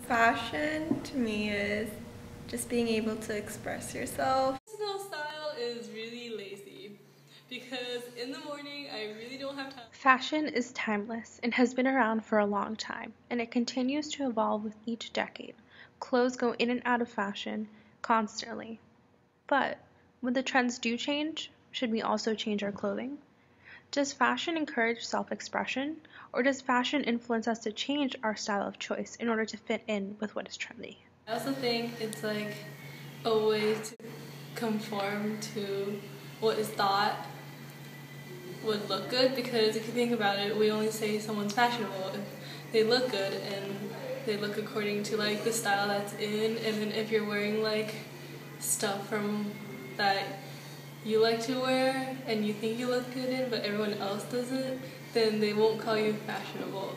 Fashion to me is just being able to express yourself. Personal style is really lazy because in the morning I really don't have time. Fashion is timeless and has been around for a long time, and it continues to evolve with each decade. Clothes go in and out of fashion constantly. But when the trends do change, should we also change our clothing? Does fashion encourage self-expression, or does fashion influence us to change our style of choice in order to fit in with what is trendy? I also think it's like a way to conform to what is thought would look good, because if you think about it, we only say someone's fashionable if they look good and they look according to like the style that's in, and then if you're wearing like stuff from that you like to wear and you think you look good in but everyone else doesn't, then they won't call you fashionable.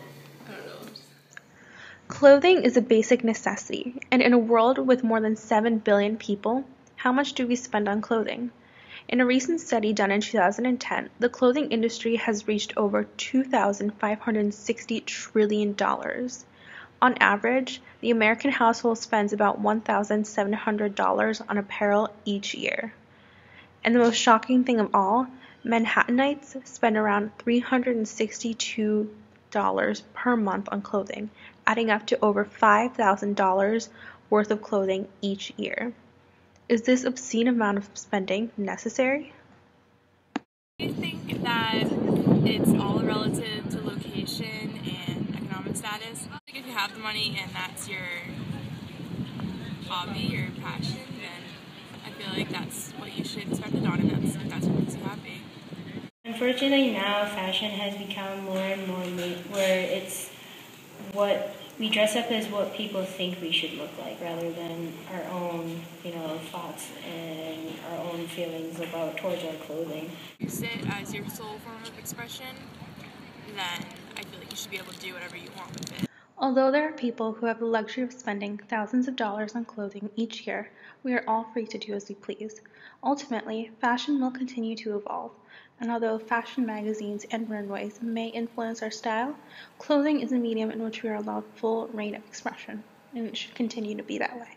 I don't know. Clothing is a basic necessity, and in a world with more than 7 billion people, how much do we spend on clothing? In a recent study done in 2010, the clothing industry has reached over $2,560 trillion. On average, the American household spends about $1,700 on apparel each year. And the most shocking thing of all, Manhattanites spend around $362 per month on clothing, adding up to over $5,000 worth of clothing each year. Is this obscene amount of spending necessary? I think that it's all relative to location and economic status. Like if you have the money and that's your hobby, your passion, then I feel like that's what you should spend it on, and that's what makes you happy. Unfortunately, now fashion has become more and more where it's what we dress up as what people think we should look like, rather than our own, thoughts and our own feelings towards our clothing. Use it as your sole form of expression, then I feel like you should be able to do whatever you want with it. Although there are people who have the luxury of spending thousands of dollars on clothing each year, we are all free to do as we please. Ultimately, fashion will continue to evolve, and although fashion magazines and runways may influence our style, clothing is a medium in which we are allowed full reign of expression, and it should continue to be that way.